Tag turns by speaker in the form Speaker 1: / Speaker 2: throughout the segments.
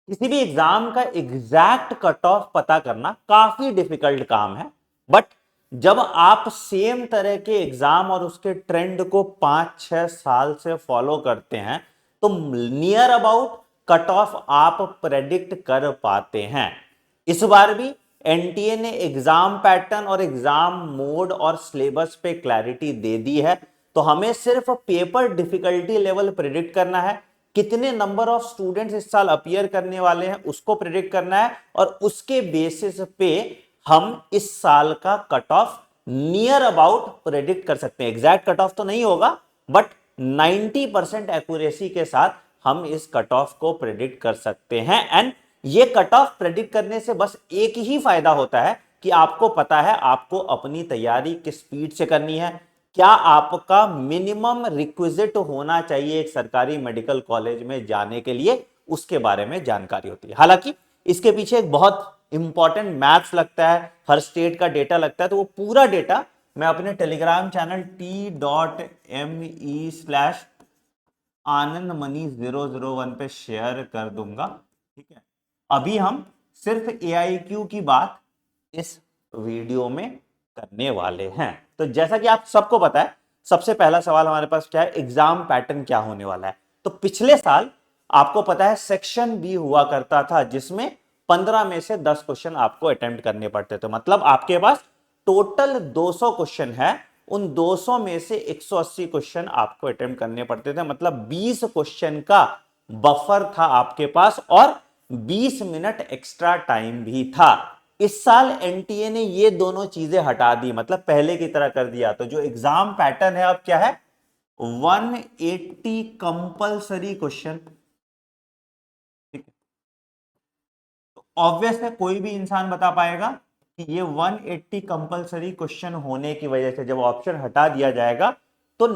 Speaker 1: किसी भी एग्जाम का एग्जैक्ट कट ऑफ पता करना काफी डिफिकल्ट काम है, बट जब आप सेम तरह के एग्जाम और उसके ट्रेंड को 5-6 साल से फॉलो करते हैं तो नियर अबाउट कट ऑफ आप प्रेडिक्ट कर पाते हैं। इस बार भी एनटीए ने एग्जाम पैटर्न और एग्जाम मोड और सिलेबस पे क्लैरिटी दे दी है, तो हमें सिर्फ पेपर डिफिकल्टी लेवल प्रेडिक्ट करना है, कितने नंबर ऑफ स्टूडेंट्स इस साल अपीयर करने वाले हैं उसको प्रेडिक्ट करना है, और उसके बेसिस पे हम इस साल का cut off near about predict कर सकते हैं। एग्जैक्ट कट ऑफ तो नहीं होगा, बट 90% एक्यूरेसी के साथ हम इस कट ऑफ को प्रेडिक्ट कर सकते हैं। एंड ये कट ऑफ प्रेडिक्ट करने से बस एक ही फायदा होता है कि आपको पता है आपको अपनी तैयारी किस स्पीड से करनी है, क्या आपका मिनिमम रिक्विजिट होना चाहिए एक सरकारी मेडिकल कॉलेज में जाने के लिए, उसके बारे में जानकारी होती है। हालांकि इसके पीछे एक बहुत इंपॉर्टेंट मैथ्स लगता है, हर स्टेट का डेटा लगता है, तो वो पूरा डेटा मैं अपने टेलीग्राम चैनल t.me/आनंदमणि001 पे शेयर कर दूंगा। ठीक है, अभी हम सिर्फ AIQ की बात इस वीडियो में करने वाले हैं। तो जैसा कि आप सबको पता है, सबसे पहला सवाल हमारे पास क्या है, एग्जाम पैटर्न क्या होने वाला है। तो पिछले साल आपको पता है सेक्शन बी हुआ करता था, जिसमें 15 में से 10 क्वेश्चन आपको अटेम्प्ट करने पड़ते थे। मतलब आपके पास टोटल 200 क्वेश्चन है, उन 200 में से 180 क्वेश्चन आपको अटेम्प्ट करने पड़ते थे। मतलब 20 क्वेश्चन का बफर था आपके पास, और 20 मिनट एक्स्ट्रा टाइम भी था। इस साल एनटीए ने ये दोनों चीजें हटा दी, मतलब पहले की तरह कर दिया। तो जो एग्जाम पैटर्न है अब क्या है, 180 कंपलसरी क्वेश्चन। ठीक है, तो ऑब्वियस है कोई भी इंसान बता पाएगा कि ये 180 कंपलसरी क्वेश्चन होने की वजह से जब ऑप्शन हटा दिया जाएगा तो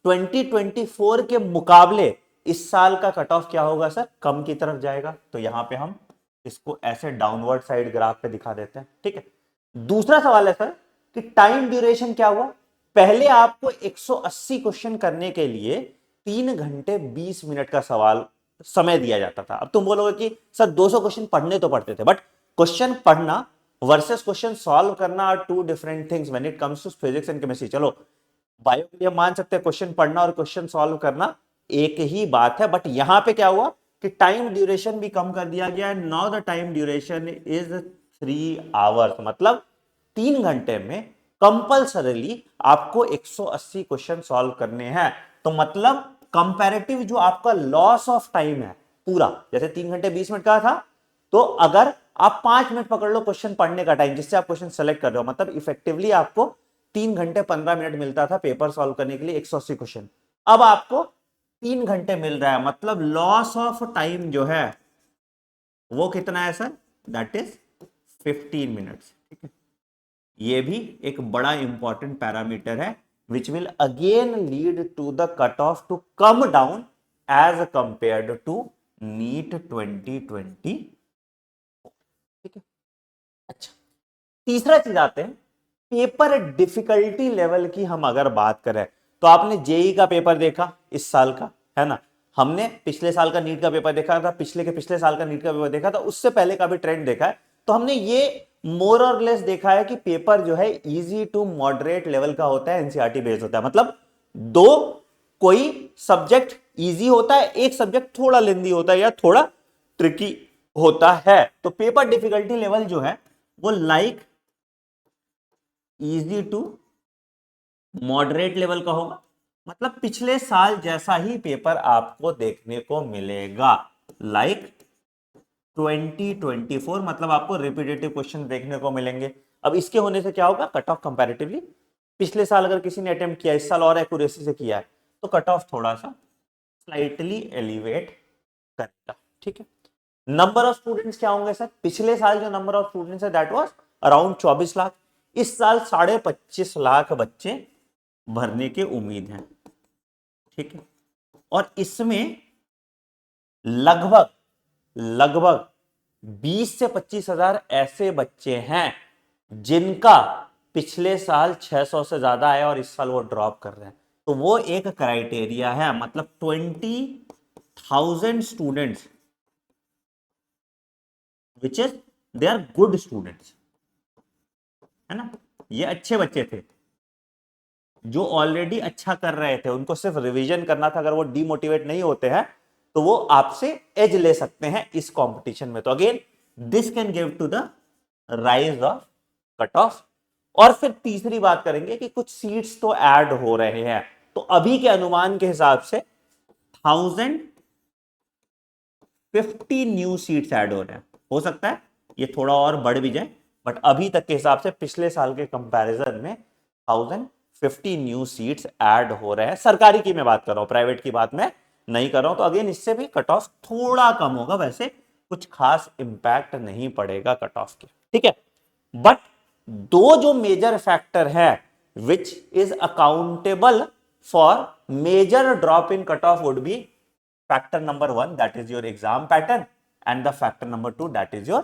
Speaker 1: 2024 के मुकाबले इस साल का कट ऑफ क्या होगा सर, कम की तरफ जाएगा। तो यहां पे हम इसको ऐसे डाउनवर्ड साइड ग्राफ पे दिखा देते हैं। ठीक है, दूसरा सवाल है सर कि टाइम ड्यूरेशन क्या हुआ। पहले आपको 180 क्वेश्चन करने के लिए 3 घंटे 20 मिनट का सवाल समय दिया जाता था। अब तुम बोलोगे कि सर 200 क्वेश्चन पढ़ने तो पढ़ते थे, बट क्वेश्चन पढ़ना वर्सेस क्वेश्चन सॉल्व करना are two different things when it comes to physics and chemistry. चलो बायो के लिए मान सकते हैं क्वेश्चन पढ़ना और क्वेश्चन सॉल्व करना एक ही बात है, बट यहां पे क्या हुआ कि टाइम ड्यूरेशन भी कम कर दिया गया है। Now the time duration is 3 hours. मतलब 3 घंटे में कंपल्सरीली आपको 180 क्वेश्चन सॉल्व करने हैं। तो मतलब कंपैरेटिव जो आपका लॉस ऑफ टाइम है पूरा, जैसे 3 घंटे 20 मिनट का था, तो अगर आप 5 मिनट पकड़ लो क्वेश्चन पढ़ने का टाइम जिससे आप क्वेश्चन सेलेक्ट कर रहे हो, मतलब इफेक्टिवली आपको 3 घंटे 15 मिनट मिलता था पेपर सॉल्व करने के लिए 180 क्वेश्चन, अब आपको 3 घंटे मिल रहा है। मतलब लॉस ऑफ टाइम जो है वो कितना है सर, दैट इज 15 मिनट्स। ठीक है, ये भी एक बड़ा इंपॉर्टेंट पैरामीटर है which will again lead to the cut off to come down as compared to NEET 2020। ठीक है, अच्छा, तीसरा चीज आते हैं पेपर डिफिकल्टी लेवल की। हम अगर बात करें तो आपने जेई का पेपर देखा इस साल का, है ना, हमने पिछले साल का नीट का पेपर देखा था, पिछले के पिछले साल का नीट का पेपर देखा था, उससे पहले का भी ट्रेंड देखा है। तो हमने ये मोर और लेस देखा है कि पेपर जो है इजी टू मॉडरेट लेवल का होता है, एनसीईआरटी बेस्ड होता है। मतलब दो कोई सब्जेक्ट इजी होता है, एक सब्जेक्ट थोड़ा लेंदी होता है या थोड़ा ट्रिकी होता है। तो पेपर डिफिकल्टी लेवल जो है वो like easy to moderate level का होगा। मतलब पिछले साल जैसा ही पेपर आपको देखने को मिलेगा, लाइक 2024। मतलब आपको रिपीटेटिव क्वेश्चन देखने को मिलेंगे। अब इसके होने से क्या होगा, कट ऑफ कंपैरेटिवली पिछले साल अगर किसी ने अटेम्प्ट किया, इस साल और एक्यूरेसी से किया है, तो कट ऑफ थोड़ा सा स्लाइटली एलिवेट करेगा। ठीक है, नंबर ऑफ स्टूडेंट्स क्या होंगे सर, पिछले साल जो नंबर ऑफ स्टूडेंट्स है दैट वाज अराउंड 24 लाख। इस साल 25.5 लाख बच्चे भरने की उम्मीद है। ठीक है, और इसमें लगभग लगभग 20 से 25 हजार ऐसे बच्चे हैं जिनका पिछले साल 600 से ज्यादा आया और इस साल वो ड्रॉप कर रहे हैं। तो वो एक क्राइटेरिया है। मतलब 20,000 students which is they are good students, है ना, ये अच्छे बच्चे थे जो ऑलरेडी अच्छा कर रहे थे, उनको सिर्फ रिवीजन करना था। अगर वो डीमोटिवेट नहीं होते हैं तो वो आपसे एज ले सकते हैं इस कंपटीशन में। तो again this can give to the rise of cut off. और फिर तीसरी बात करेंगे कि कुछ सीट्स तो ऐड हो रहे हैं, तो अभी के अनुमान के हिसाब से 1050 न्यू सीट्स ऐड हो रहे हैं। हो सकता है ये थोड़ा और बढ़ भी जाए, बट अभी तक के हिसाब से पिछले साल के कंपैरिजन में 1050 न्यू सीट्स ऐड हो रहे हैं। सरकारी की मैं बात कर रहा हूं, प्राइवेट की बात मैं नहीं कर रहा हूं। तो अगेन इससे भी कट ऑफ थोड़ा कम होगा, वैसे कुछ खास इंपैक्ट नहीं पड़ेगा कट ऑफ के, ठीक है। बट दो जो मेजर फैक्टर है which is accountable for major drop in cut off would be factor number 1 that is your exam pattern and the factor number 2 that is your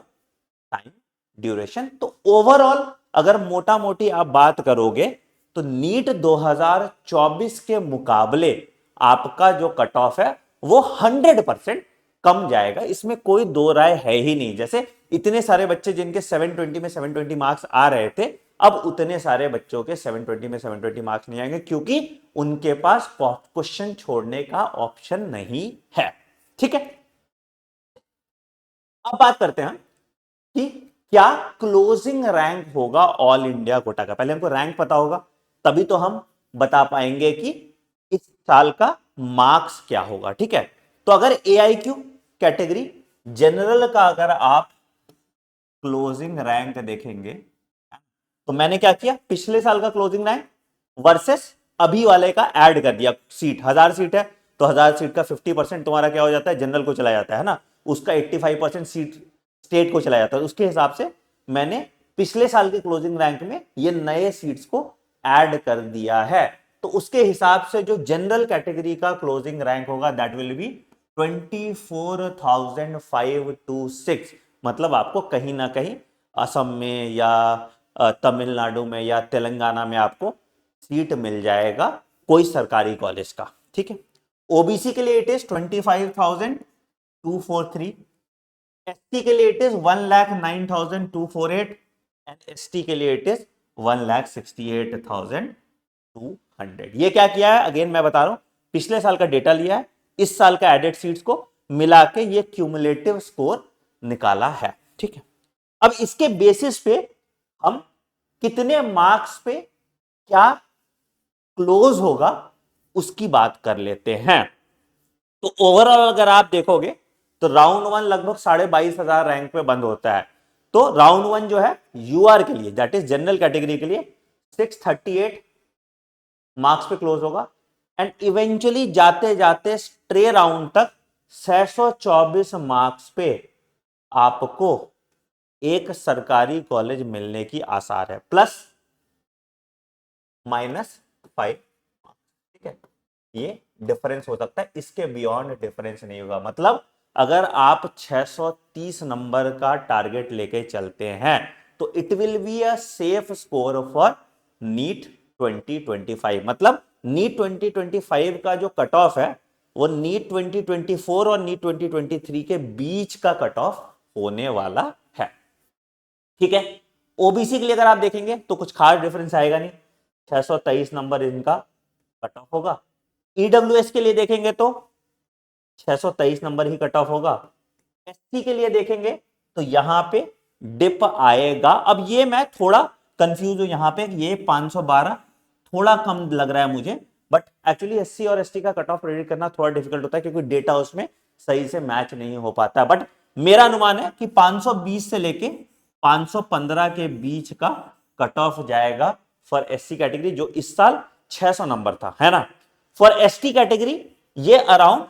Speaker 1: time duration. तो overall अगर मोटा मोटी आप बात करोगे तो नीट 2024 के मुकाबले आपका जो कट ऑफ है वो 100% कम जाएगा, इसमें कोई दो राय है ही नहीं। जैसे इतने सारे बच्चे जिनके 720 में 720 मार्क्स आ रहे थे, अब उतने सारे बच्चों के 720 में 720 मार्क्स नहीं आएंगे, क्योंकि उनके पास क्वेश्चन छोड़ने का ऑप्शन नहीं है, ठीक है। अब बात करते हैं कि क्या क्लोजिंग रैंक होगा ऑल इंडिया कोटा का। पहले हमको रैंक पता होगा, तभी तो हम बता पाएंगे कि इस साल का मार्क्स क्या होगा, ठीक है। तो अगर AIQ कैटेगरी जनरल का अगर आप क्लोजिंग रैंक देखेंगे, तो मैंने क्या किया, पिछले साल का क्लोजिंग रैंक वर्सेस अभी वाले का ऐड कर दिया। सीट 1000 सीट है तो 1000 सीट का 50% तुम्हारा क्या हो जाता है, जनरल को चला जाता है ना, उसका 85% सीट स्टेट को चला जाता है। उसके हिसाब से मैंने पिछले साल के क्लोजिंग रैंक में ये नए सीट्स को ऐड कर दिया है। तो उसके हिसाब से जो जनरल कैटेगरी का क्लोजिंग रैंक होगा दैट विल बी 24,526। मतलब आपको कहीं ना कहीं असम में या तमिलनाडु में या तेलंगाना में आपको सीट मिल जाएगा कोई सरकारी कॉलेज का, ठीक है। ओबीसी के लिए इट इज 25,243, एसटी के लिए इट इज 1,09,248 एंड एसटी के लिए इट इज 1,68,200। ये क्या किया है, अगेन मैं बता रहा हूं, पिछले साल का डेटा लिया है, इस साल का एडेड सीट्स को मिला के ये क्यूमुलेटिव स्कोर निकाला है, ठीक है। अब इसके बेसिस पे हम कितने मार्क्स पे क्या क्लोज होगा उसकी बात कर लेते हैं। तो ओवरऑल अगर आप देखोगे तो राउंड 1 लगभग 22,500 रैंक पे बंद होता है। तो राउंड 1 जो है यूआर के लिए, दैट इज जनरल कैटेगरी के लिए 638 मार्क्स पे क्लोज होगा एंड इवेंचुअली जाते जाते स्ट्रे राउंड तक 624 मार्क्स पे आपको एक सरकारी कॉलेज मिलने की आसार है, प्लस -5, ठीक है। ये डिफरेंस हो सकता है, इसके बियॉन्ड डिफरेंस नहीं होगा। मतलब अगर आप 630 नंबर का टारगेट लेके चलते हैं तो it will be a safe score for NEET 2025। मतलब नीट 2025 का जो कट ऑफ है वो नीट 2024 और नीट 2023 के बीच का कट ऑफ होने वाला है, ठीक है। ओबीसी के लिए अगर आप देखेंगे तो कुछ खास डिफरेंस आएगा नहीं, 623 नंबर इनका कट ऑफ होगा। ईडब्ल्यूएस के लिए देखेंगे तो 623 नंबर ही कट ऑफ होगा। एससी के लिए देखेंगे तो यहां पे डिप आएगा। अब ये मैं थोड़ा कंफ्यूज हूं यहां पे, ये 512 थोड़ा कम लग रहा है मुझे, बट एक्चुअली एससी और एसटी का कट ऑफ प्रेडिक्ट करना थोड़ा डिफिकल्ट होता है क्योंकि डेटा उसमें सही से मैच नहीं हो पाता। बट मेरा अनुमान है कि 520 से लेके 515 के बीच का कट ऑफ जाएगा फॉर एससी कैटेगरी, जो इस साल 600 नंबर था, है ना। फॉर एसटी कैटेगरी ये अराउंड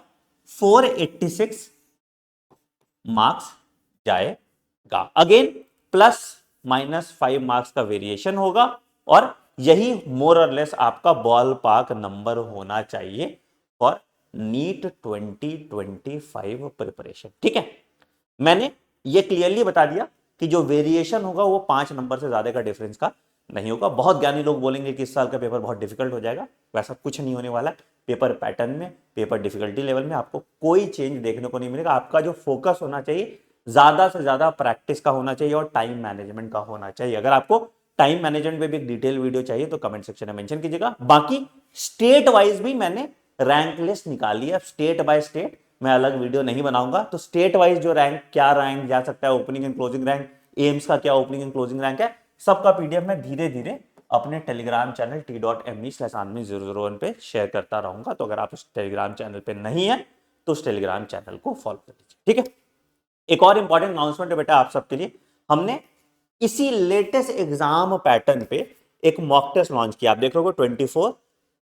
Speaker 1: 486 मार्क्स जाएगा। अगेन +-5 मार्क्स का वेरिएशन होगा और यही मोर और लेस आपका बॉल पार्क नंबर होना चाहिए फॉर नीट 2025 प्रिपरेशन, ठीक है। मैंने ये क्लियरली बता दिया कि जो वेरिएशन होगा वो 5 नंबर से ज्यादा का डिफरेंस का नहीं होगा। बहुत ज्ञानी लोग बोलेंगे कि इस साल का पेपर बहुत डिफिकल्ट हो जाएगा, वैसा कुछ नहीं होने वाला। पेपर पैटर्न में, पेपर डिफिकल्टी लेवल में आपको कोई चेंज देखने को नहीं मिलेगा। आपका जो फोकस होना चाहिए ज्यादा से ज्यादा प्रैक्टिस का होना चाहिए और टाइम मैनेजमेंट का होना चाहिए। अगर आपको टाइम मैनेजमेंट पे भी एक डिटेल वीडियो चाहिए तो कमेंट सेक्शन में मेंशन कीजिएगा। बाकी स्टेट वाइज भी मैंने रैंक लिस्ट निकाली है, स्टेट बाय स्टेट मैं अलग वीडियो नहीं बनाऊंगा। तो स्टेट वाइज जो रैंक, क्या रैंक जा सकता है, opening and closing rank, AIIMS का क्या ओपनिंग एंड क्लोजिंग रैंक है, सबका पीडीएफ मैं धीरे धीरे अपने टेलीग्राम चैनल t.me/anmi001 पे शेयर करता रहूंगा। तो अगर आप उस टेलीग्राम चैनल पे नहीं है तो उस टेलीग्राम चैनल को फॉलो कर लीजिए, ठीक है। एक और इंपॉर्टेंट अनाउंसमेंट है बेटा आप सबके लिए, हमने इसी लेटेस्ट एग्जाम पैटर्न पे एक मॉक टेस्ट लॉन्च किया। आप देख रहे हो 24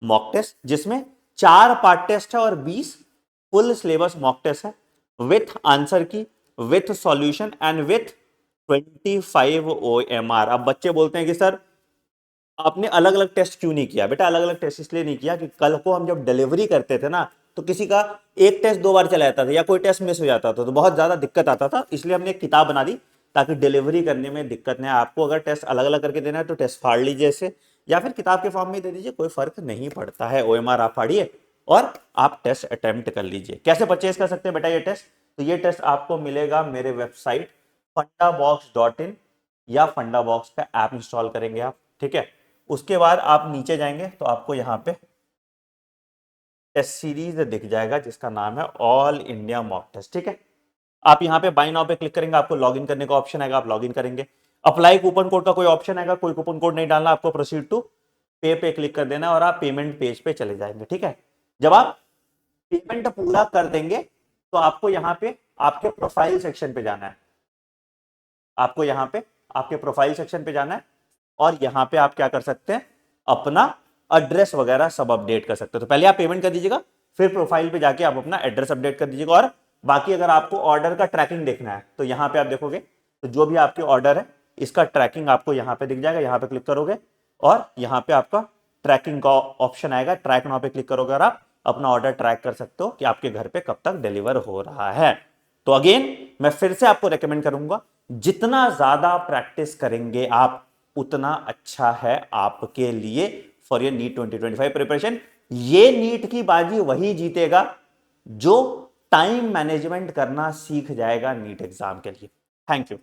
Speaker 1: मॉक टेस्ट, जिसमें 4 पार्ट टेस्ट है और 20 फुल सिलेबस मॉक टेस्ट है, विथ आंसर की, with solution and with 25 OMR। अब बच्चे बोलते हैं कि सर आपने अलग अलग टेस्ट क्यों नहीं किया? बेटा अलग अलग टेस्ट इसलिए नहीं किया कि कल को हम जब डिलीवरी करते थे ना, तो किसी का एक टेस्ट 2 बार चला जाता था या कोई टेस्ट मिस हो जाता था, तो बहुत ज्यादा दिक्कत आता था। इसलिए हमने एक किताब बना दी ताकि डिलीवरी करने में दिक्कत नहीं। आपको अगर टेस्ट अलग अलग करके देना है तो टेस्ट फाड़ लीजिए इसे, या फिर किताब के फॉर्म में दे दीजिए, कोई फर्क नहीं पड़ता है। OMR आप फाड़िए और आप टेस्ट अटेम्प्ट कर लीजिए। कैसे परचेज कर सकते हैं बेटा ये टेस्ट? तो ये टेस्ट आपको मिलेगा मेरे वेबसाइट fundabox.in या फंडाबॉक्स का ऐप इंस्टॉल करेंगे आप, ठीक है। उसके बाद आप नीचे जाएंगे तो आपको यहाँ पे टेस्ट सीरीज दिख जाएगा जिसका नाम है ऑल इंडिया मॉक टेस्ट, ठीक है। आप यहाँ पे बाय नाउ पे क्लिक करेंगे, आपको लॉगिन करने का ऑप्शन आएगा, आप लॉगिन करेंगे। अप्लाई कूपन कोड का कोई ऑप्शन आएगा, कोई कूपन कोड नहीं डालना, आपको प्रोसीड टू पे क्लिक कर देना और आप पेमेंट पेज पे चले जाएंगे, ठीक है। जब आप पेमेंट पूरा कर देंगे तो आपको यहाँ पे आपके प्रोफाइल सेक्शन पे जाना है, आपको यहाँ पे आपके प्रोफाइल सेक्शन पे जाना है और यहाँ पे आप क्या कर सकते हैं, अपना एड्रेस वगैरह सब अपडेट कर सकते हो। तो पहले आप पेमेंट कर दीजिएगा, फिर प्रोफाइल पे जाके आप अपना एड्रेस अपडेट कर दीजिएगा। और बाकी अगर आपको ऑर्डर का ट्रैकिंग देखना है तो यहाँ पे आप देखोगे तो जो भी आपके ऑर्डर है इसका ट्रैकिंग आपको यहाँ पे दिख जाएगा। यहाँ पे क्लिक करोगे और यहाँ पे आपका ट्रैकिंग का ऑप्शन आएगा, ट्रैक नाउ पे क्लिक करोगे और आप अपना ऑर्डर ट्रैक कर सकते हो कि आपके घर पे कब तक डिलीवर हो रहा है। तो अगेन मैं फिर से आपको रेकमेंड करूंगा, जितना ज्यादा प्रैक्टिस करेंगे आप उतना अच्छा है आपके लिए फॉर योर नीट 2025 प्रिपरेशन। ये नीट की बाजी वही जीतेगा जो टाइम मैनेजमेंट करना सीख जाएगा नीट एग्जाम के लिए। Thank you.